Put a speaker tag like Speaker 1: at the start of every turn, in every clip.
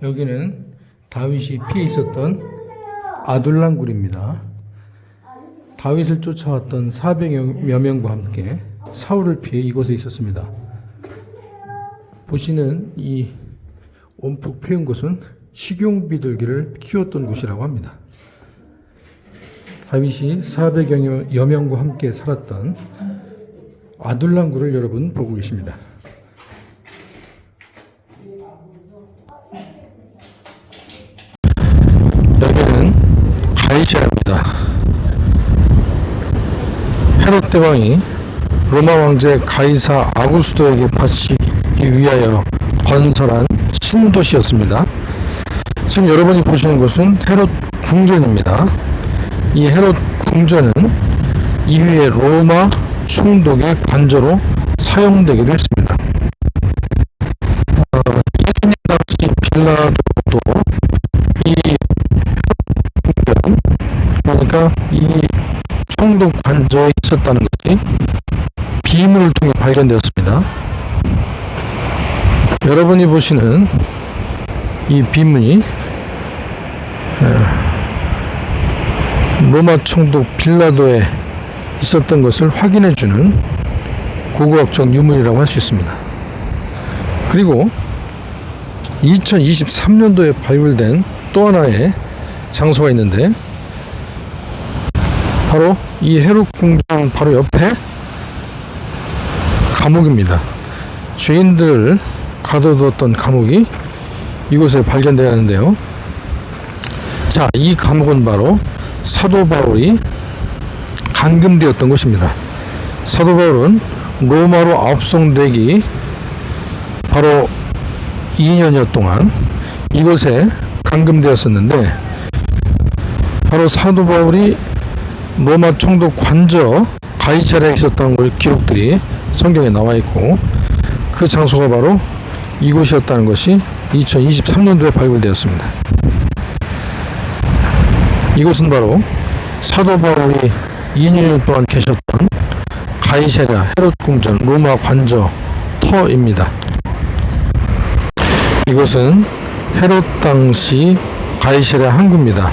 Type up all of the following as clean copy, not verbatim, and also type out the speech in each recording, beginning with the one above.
Speaker 1: 여기는 다윗이 피해 있었던 아둘람 굴입니다. 다윗을 쫓아왔던 400여 명과 함께 사울을 피해 이곳에 있었습니다. 보시는 이 온푹 패운 곳은 식용비둘기를 키웠던 곳이라고 합니다. 다윗이 400여 명과 함께 살았던 아둘람 굴을 여러분 보고 계십니다. 여기는 가이시아입니다. 헤롯 대왕이 로마 왕제 가이사 아구스도에게 바치기 위하여 건설한 신도시였습니다. 지금 여러분이 보시는 곳은 헤롯 궁전입니다. 이 헤롯 궁전은 이후에 로마 총독의 관저로 사용되기도 했습니다. 예수님 당시 빌라도도 이 궁전, 그러니까 이 총독 관저에 있었다는 것이 비문을 통해 발견되었습니다. 여러분이 보시는 이 비문이 로마 총독 빌라도에 있었던 것을 확인해주는 고고학적 유물이라고 할 수 있습니다. 그리고 2023년도에 발굴된 또 하나의 장소가 있는데 바로 이 헤롯 궁전 바로 옆에 감옥입니다. 죄인들을 가둬두었던 감옥이 이곳에 발견되어 하는데요. 자, 이 감옥은 바로 사도 바울이 감금되었던 곳입니다. 사도 바울은 로마로 압송되기 바로 2년여 동안 이곳에 감금되었었는데, 바로 사도 바울이 로마 총독 관저 가이사랴에 있었던 기록들이 성경에 나와 있고, 그 장소가 바로 이곳이었다는 것이 2023년도에 발굴되었습니다. 이곳은 바로 사도 바울이 2년 동안 계셨던 가이사랴 헤롯 궁전 로마 관저 터입니다. 이곳은 헤롯 당시 가이사랴 항구입니다.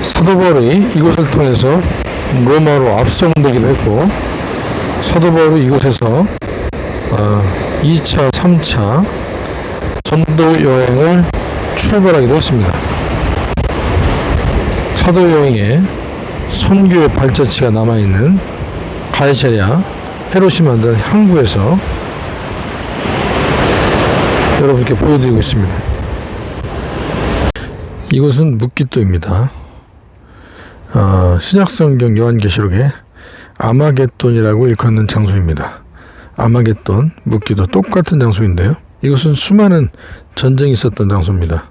Speaker 1: 사도 바울이 이곳을 통해서 로마로 압송되기도 했고, 사도 바울이 이곳에서 2차, 3차 전도 여행을 출발하기도 했습니다. 사도 여행에 선교의 발자취가 남아있는 가이사랴 헤롯이 만든 항구에서 여러분께 보여드리고 있습니다. 이곳은 묵깃도입니다. 신약성경 요한계시록에 아마겟돈이라고 일컫는 장소입니다. 아마겟돈, 묵기도 똑같은 장소인데요. 이곳은 수많은 전쟁이 있었던 장소입니다.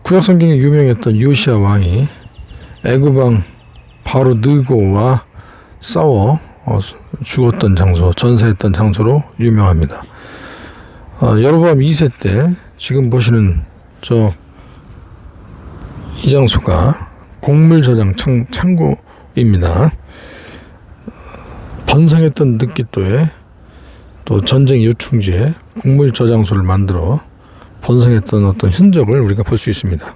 Speaker 1: 구약성경에 유명했던 요시야 왕이 애굽왕 바로 느고와 싸워 죽었던 장소, 전사했던 장소로 유명합니다. 여로보암 2세 때 지금 보시는 이 장소가 곡물 저장 창고입니다. 번성했던 늑깃도에 또 전쟁 요충지에 곡물 저장소를 만들어 번성했던 어떤 흔적을 우리가 볼 수 있습니다.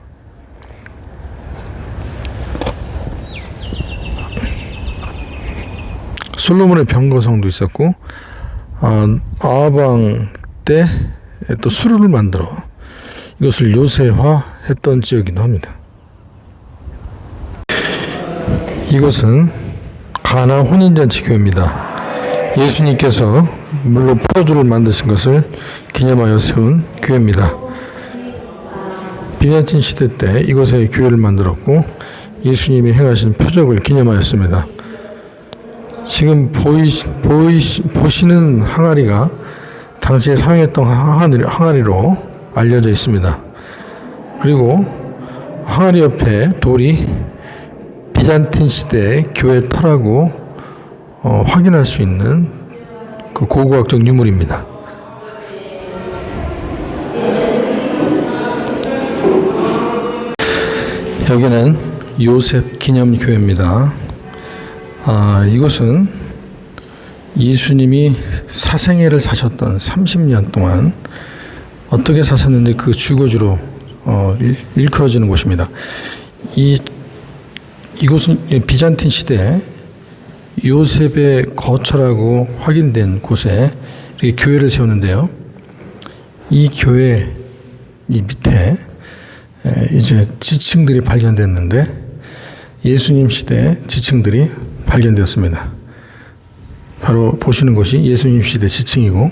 Speaker 1: 솔로몬의 병거성도 있었고, 아방 때 또 수루를 만들어 이것을 요새화했던 지역이기도 합니다. 이곳은 가나 혼인잔치 교회입니다. 예수님께서 물로 포도주를 만드신 것을 기념하여 세운 교회입니다. 비잔틴 시대 때 이곳에 교회를 만들었고, 예수님이 행하신 표적을 기념하였습니다. 지금 보시는 항아리가 당시에 사용했던 항아리로 알려져 있습니다. 그리고 항아리 옆에 돌이 비잔틴 시대의 교회 터라고 확인할 수 있는 그 고고학적 유물입니다. 여기는 요셉 기념교회입니다. 이곳은 예수님이 사생애를 사셨던 30년 동안 어떻게 사셨는지 그 주거지로 일컬어지는 곳입니다. 이곳은 비잔틴 시대 요셉의 거처라고 확인된 곳에 이렇게 교회를 세우는데요. 이 교회 이 밑에 이제 지층들이 발견됐는데 예수님 시대 지층들이 발견되었습니다. 바로 보시는 것이 예수님 시대 지층이고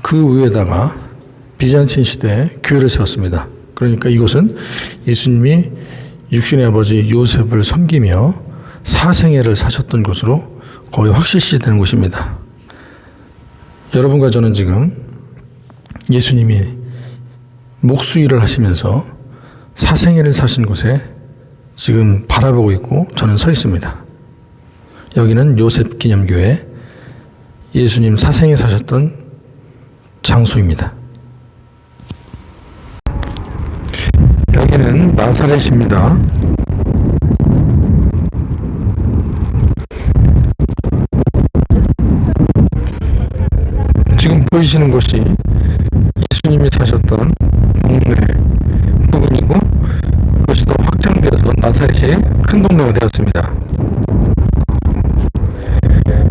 Speaker 1: 그 위에다가 비잔틴 시대 교회를 세웠습니다. 그러니까 이곳은 예수님이 육신의 아버지 요셉을 섬기며 사생애를 사셨던 곳으로 거의 확실시 되는 곳입니다. 여러분과 저는 지금 예수님이 목수일을 하시면서 사생애를 사신 곳에 지금 바라보고 있고 저는 서 있습니다. 여기는 요셉 기념교회 예수님 사생애 사셨던 장소입니다. 여기는 나사렛입니다. 지금 보이시는 곳이 예수님이 사셨던 동네 부분이고 그것이 더 확장되어서 나사렛이 큰 동네가 되었습니다.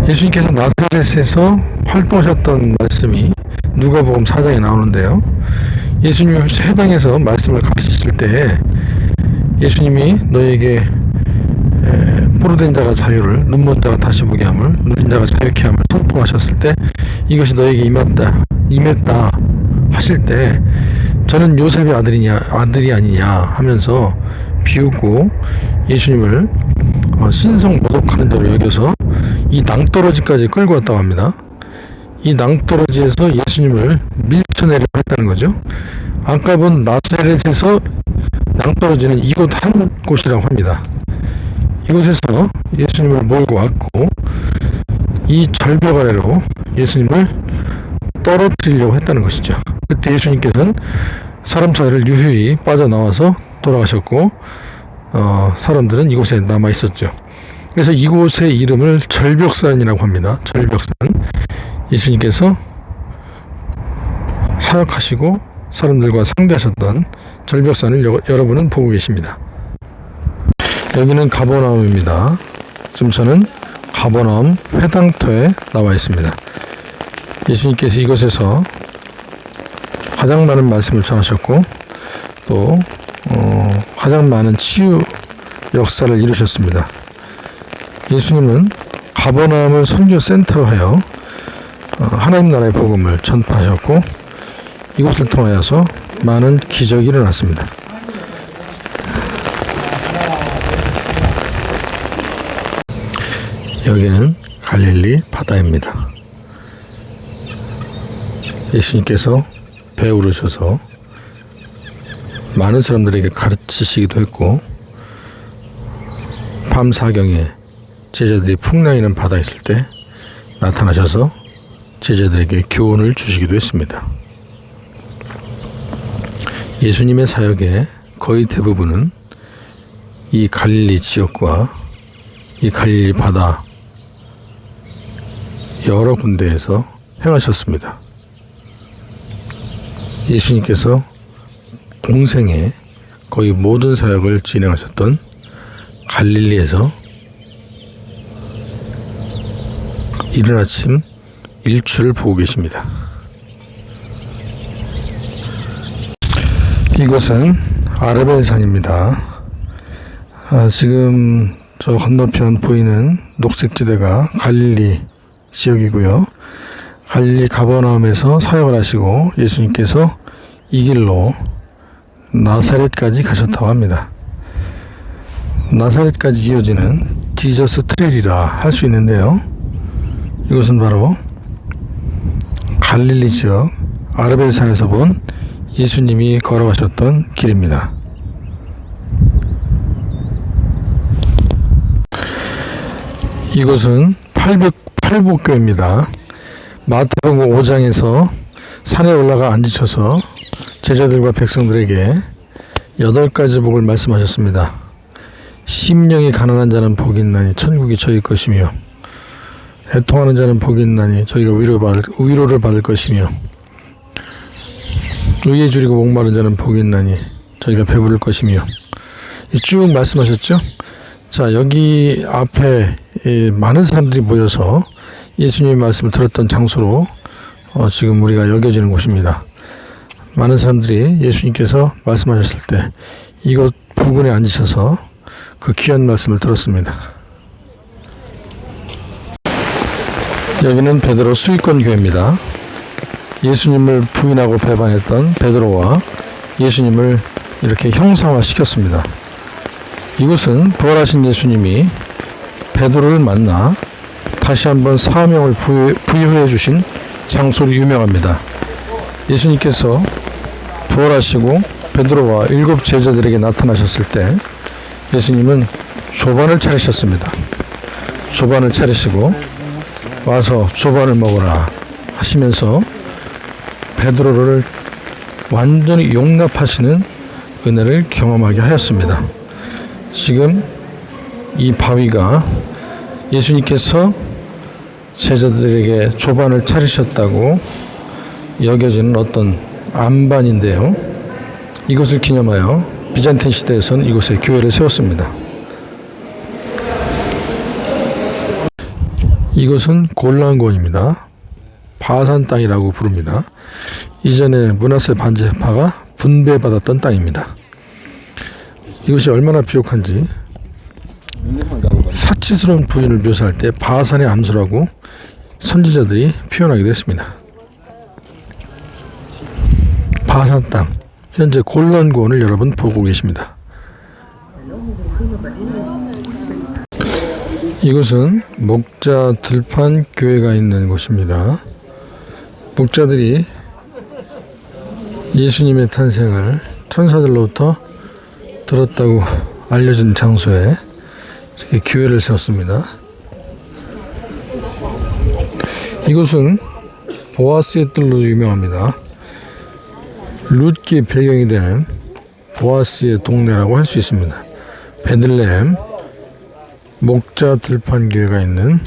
Speaker 1: 예수님께서 나사렛에서 활동하셨던 말씀이 누가복음 4장에 나오는데요. 예수님이 회당에서 말씀을 가르치실 때 예수님이 너에게 포로된 자가 자유를 눈먼 자가 다시 보게 함을 누린 자가 자유케 함을 선포하셨을 때 이것이 너에게 임했다 하실 때 저는 요셉의 아들이 아니냐 하면서 비웃고 예수님을 신성 모독하는 자로 여겨서 이 낭떠러지까지 끌고 왔다고 합니다. 이 낭떠러지에서 예수님을 밀쳐내려고 했다는 거죠. 아까 본 나사렛에서 낭떠러지는 이곳 한 곳이라고 합니다. 이곳에서 예수님을 몰고 왔고 이 절벽 아래로 예수님을 떨어뜨리려고 했다는 것이죠. 그때 예수님께서는 사람 사이를 유유히 빠져나와서 돌아가셨고 사람들은 이곳에 남아 있었죠. 그래서 이곳의 이름을 절벽산이라고 합니다. 절벽산. 예수님께서 사역하시고 사람들과 상대하셨던 절벽산을 여러분은 보고 계십니다. 여기는 가버나움입니다. 지금 저는 가버나움 회당터에 나와 있습니다. 예수님께서 이곳에서 가장 많은 말씀을 전하셨고 또 가장 많은 치유 역사를 이루셨습니다. 예수님은 가버나움을 선교센터로 하여 하나님 나라의 복음을 전파하셨고 이곳을 통하여서 많은 기적이 일어났습니다. 여기는 갈릴리 바다입니다. 예수님께서 배우르셔서 많은 사람들에게 가르치시기도 했고 밤 사경에 제자들이 풍랑이는 바다에 있을 때 나타나셔서 제자들에게 교훈을 주시기도 했습니다. 예수님의 사역의 거의 대부분은 이 갈릴리 지역과 이 갈릴리 바다 여러 군데에서 행하셨습니다. 예수님께서 공생의 거의 모든 사역을 진행하셨던 갈릴리에서 이른 아침 일출을 보고 계십니다. 이곳은 아르벤산입니다. 지금 저 건너편 보이는 녹색지대가 갈릴리 지역이고요. 갈릴리 가버나움에서 사역을 하시고 예수님께서 이 길로 나사렛까지 가셨다고 합니다. 나사렛까지 이어지는 지저스 트레일이라 할 수 있는데요. 이것은 바로 갈릴리 지역 아르벤산에서 본 예수님이 걸어가셨던 길입니다. 이곳은 팔복교입니다. 마태복음 5장에서 산에 올라가 앉으셔서 제자들과 백성들에게 8가지 복을 말씀하셨습니다. 심령이 가난한 자는 복이 있나니 천국이 저희 것이며 애통하는 자는 복이 있나니 저희가 위로를 받을 것이며 의에 줄이고 목마른 자는 복이 있나니 저희가 배부를 것이며 쭉 말씀하셨죠. 자, 여기 앞에 많은 사람들이 모여서 예수님의 말씀을 들었던 장소로 지금 우리가 여겨지는 곳입니다. 많은 사람들이 예수님께서 말씀하셨을 때 이곳 부근에 앉으셔서 그 귀한 말씀을 들었습니다. 여기는 베드로 수익권 교회입니다. 예수님을 부인하고 배반했던 베드로와 예수님을 이렇게 형상화시켰습니다. 이곳은 부활하신 예수님이 베드로를 만나 다시 한번 사명을 부여해 주신 장소로 유명합니다. 예수님께서 부활하시고 베드로와 7 제자들에게 나타나셨을 때 예수님은 조반을 차리셨습니다. 조반을 차리시고 와서 조반을 먹으라 하시면서 베드로를 완전히 용납하시는 은혜를 경험하게 하였습니다. 지금 이 바위가 예수님께서 제자들에게 조반을 차리셨다고 여겨지는 어떤 안반인데요. 이것을 기념하여 비잔틴 시대에서는 이곳에 교회를 세웠습니다. 이곳은 골란곤입니다. 바산 땅이라고 부릅니다. 이전에 므낫세 반제파가 분배받았던 땅입니다. 이것이 얼마나 비옥한지 사치스러운 부인을 묘사할 때 바산의 암소라고 선지자들이 표현하기도 했습니다. 바산 땅, 현재 골란곤을 여러분 보고 계십니다. 이곳은 목자 들판 교회가 있는 곳입니다. 목자들이 예수님의 탄생을 천사들로부터 들었다고 알려진 장소에 이렇게 교회를 세웠습니다. 이곳은 보아스의 뜰로 유명합니다. 룻기 배경이 되는 보아스의 동네라고 할 수 있습니다. 베들레헴 목자 들판 교회가 있는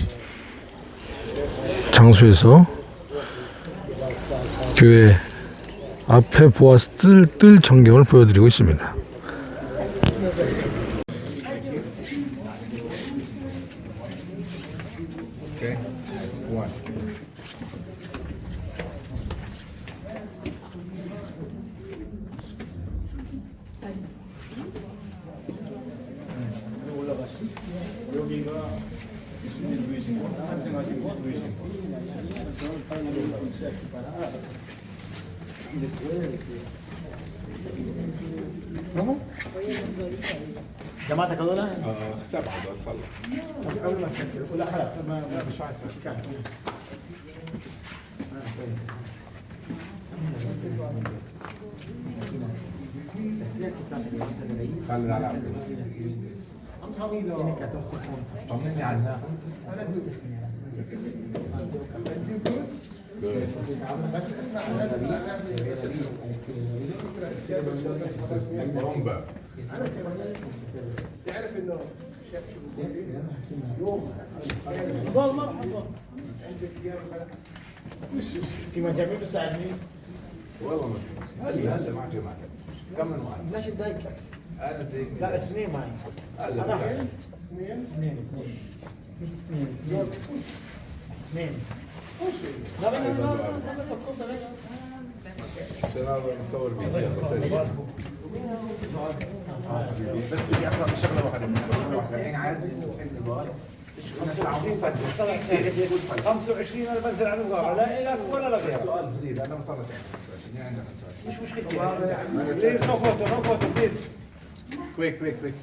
Speaker 1: 장소에서 교회 앞에 보아스 뜰 전경을 보여드리고 있습니다.
Speaker 2: 여기가 예수님 누이신 곳, 탄생하신 곳, 누이신 곳.
Speaker 3: جماعتك هذول؟
Speaker 2: سبعة تفضل.
Speaker 3: قبل ما تسجل ولا خلاص ما مش عايز
Speaker 2: خلينا على طمني عنها. بس اسمع برومبا تعرف انه في مجاميع تساعدني والله مش هلا مع جماعتك كمل معي ليش تضايقك؟ انا تضايقني لا اثنين معي انا اثنين لا مصور فيديو بس بدي اقرا شغله واحده الحين عادي نسيت البار 25 انا بنزل على المقابله لا لك ولا لك سؤال صغير انا وصلت 25 يعني عندك 25 مش مشكلتي بليز نو فوتو بليز كويك كويك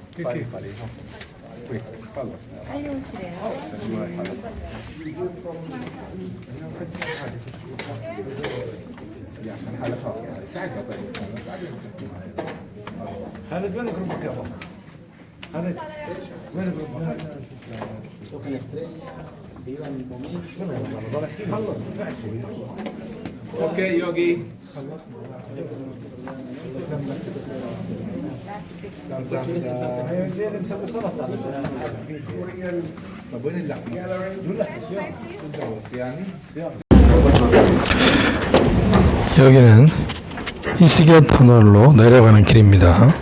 Speaker 2: خلص
Speaker 4: ايوه
Speaker 2: عشان حالة خاصة ساعتها طيب
Speaker 3: خالد وين جروبك يا ابو؟ خالد وين جروبك؟ خلص
Speaker 2: Okay, Yogi. طب وين اللحمة؟ يعني
Speaker 1: 여기는 히스기야 터널로 내려가는 길입니다.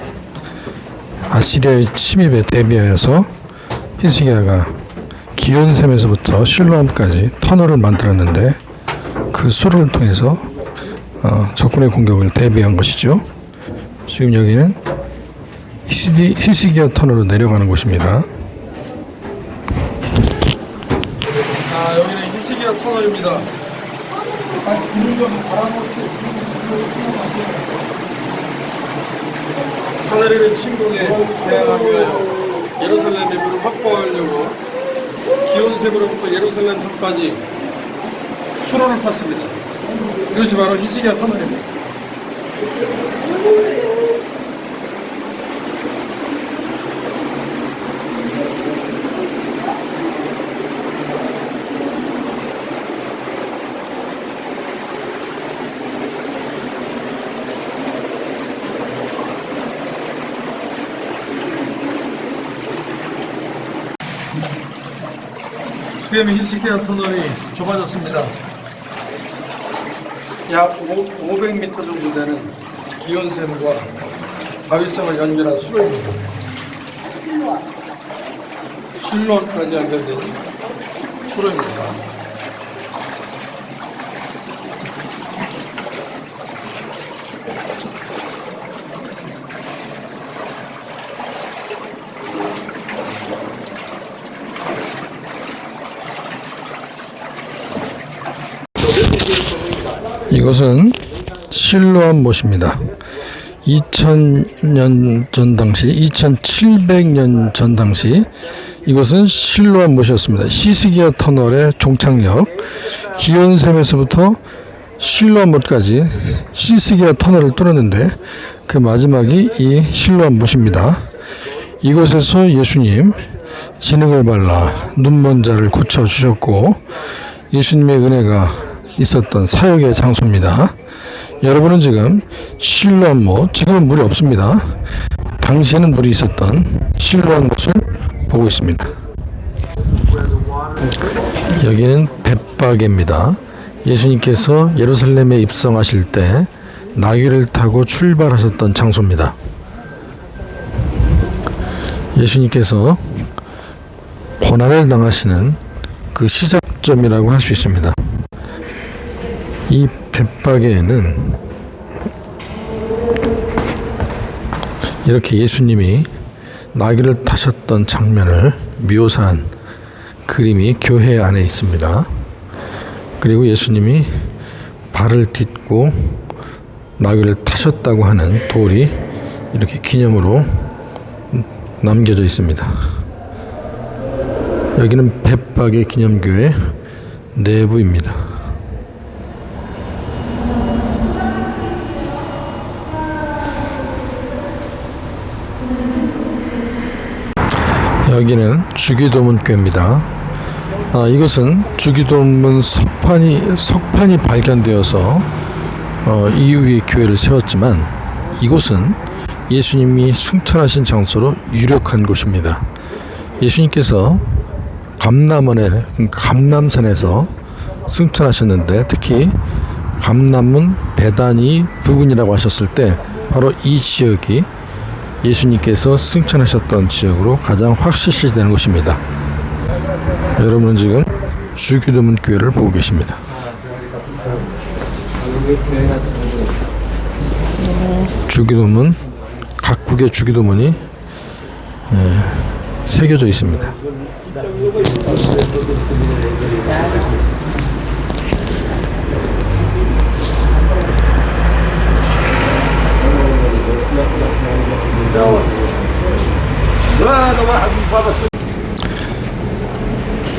Speaker 1: 아시리아의 침입에 대비하여서 히스기야가 기온샘에서부터 실로암까지 터널을 만들었는데 그 수로를 통해서 적군의 공격을 대비한 것이죠. 지금 여기는 히스기야 터널로 내려가는 곳입니다. 여기는 히스기야 터널입니다. 하늘의 침공에 대항하며 예루살렘의 물을 확보하려고 기온샘으로부터 예루살렘 섬까지 수로를 팠습니다. 이것이 바로 히스기야 터널입니다. 지금 히스기야 터널이 좁아졌습니다. 약 500m 정도 되는 기온샘과 바위섬을 연결한 수로입니다. 실로암까지 연결된 수로입니다. 이것은 실로암 못입니다. 2000년 전 당시, 2700년 전 당시 이것은 실로암 못이었습니다. 히스기야 터널의 종착역 기온샘에서부터 실로암 못까지 히스기야 터널을 뚫었는데 그 마지막이 이 실로암 못입니다. 이곳에서 예수님 진흙을 발라 눈먼 자를 고쳐주셨고 예수님의 은혜가 있었던 사역의 장소입니다. 여러분은 지금 실로암 못, 지금은 물이 없습니다. 당시에는 물이 있었던 실로암 못을 보고 있습니다. 여기는 벳바게입니다. 예수님께서 예루살렘에 입성하실 때 나귀를 타고 출발하셨던 장소입니다. 예수님께서 고난을 당하시는 그 시작점이라고 할 수 있습니다. 이 벳바게에는 이렇게 예수님이 나귀를 타셨던 장면을 묘사한 그림이 교회 안에 있습니다. 그리고 예수님이 발을 딛고 나귀를 타셨다고 하는 돌이 이렇게 기념으로 남겨져 있습니다. 여기는 벳바게 기념교회 내부입니다. 여기는 주기도문 교회입니다. 이것은 주기도문 석판이 발견되어서 이후에 교회를 세웠지만 이곳은 예수님이 승천하신 장소로 유력한 곳입니다. 예수님께서 감남산에서 승천하셨는데 특히 감남은 베다니 부근이라고 하셨을 때 바로 이 지역이 예수님께서 승천하셨던 지역으로 가장 확실시되는 곳입니다. 여러분은 지금 주기도문 교회를 보고 계십니다. 주기도문, 각국의 주기도문이 새겨져 있습니다.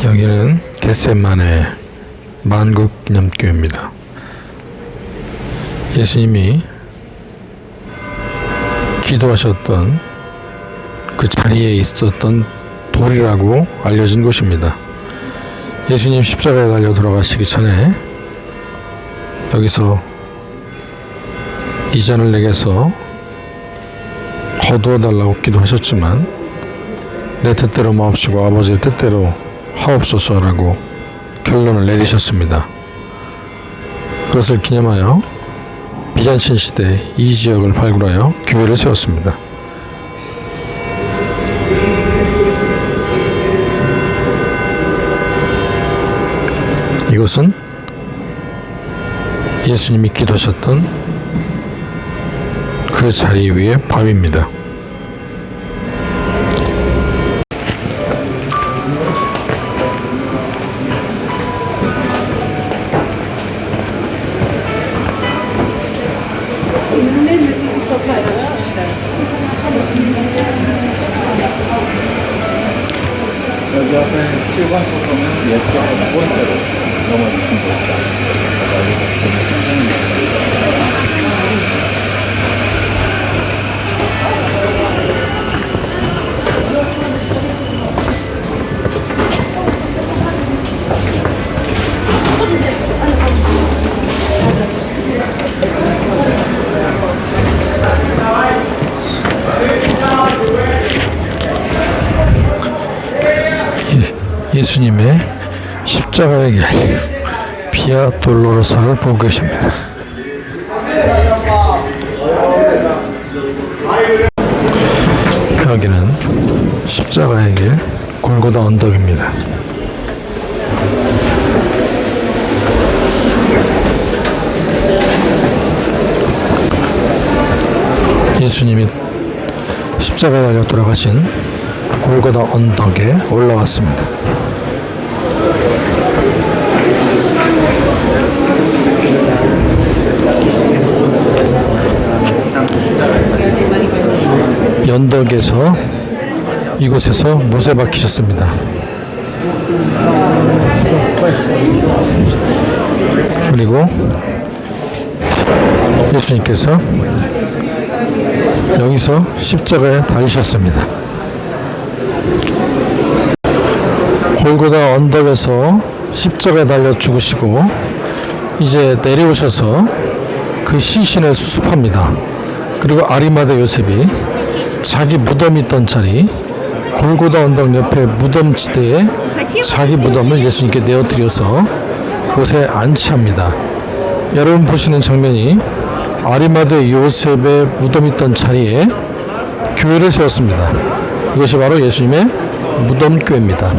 Speaker 1: 여기는 겟세마네 만국기념교회입니다. 예수님이 기도하셨던 그 자리에 있었던 돌이라고 알려진 곳입니다. 예수님 십자가에 달려 돌아가시기 전에 여기서 이 잔을 내게서 거두어 달라고 기도하셨지만 내 뜻대로 마옵시고 아버지의 뜻대로 하옵소서라고 결론을 내리셨습니다. 그것을 기념하여 비잔친 시대 이 지역을 발굴하여 교회를 세웠습니다. 이것은 예수님이 기도하셨던 그 자리 위의 바위입니다.
Speaker 3: 여기 앞에 7번 소서는 예수께서 두 번째로 넘어지신 곳이다.
Speaker 1: 예수님의 십자가의 길 비아 돌로로사를 보고 계십니다. 여기는 십자가의 길 골고다 언덕입니다. 예수님이 십자가에 달려 돌아가신 골고다 언덕에 올라왔습니다. 연덕에서 이곳에서 못에 박히셨습니다. 그리고 예수님께서 여기서 십자가에 달리셨습니다. 골고다 언덕에서 십자가에 달려 죽으시고 이제 내려오셔서 그 시신을 수습합니다. 그리고 아리마대 요셉이 자기 무덤이 있던 자리 골고다 언덕 옆에 무덤지대에 자기 무덤을 예수님께 내어드려서 그곳에 안치합니다. 여러분 보시는 장면이 아리마대 요셉의 무덤이 있던 자리에 교회를 세웠습니다. 이것이 바로 예수님의 무덤교회입니다.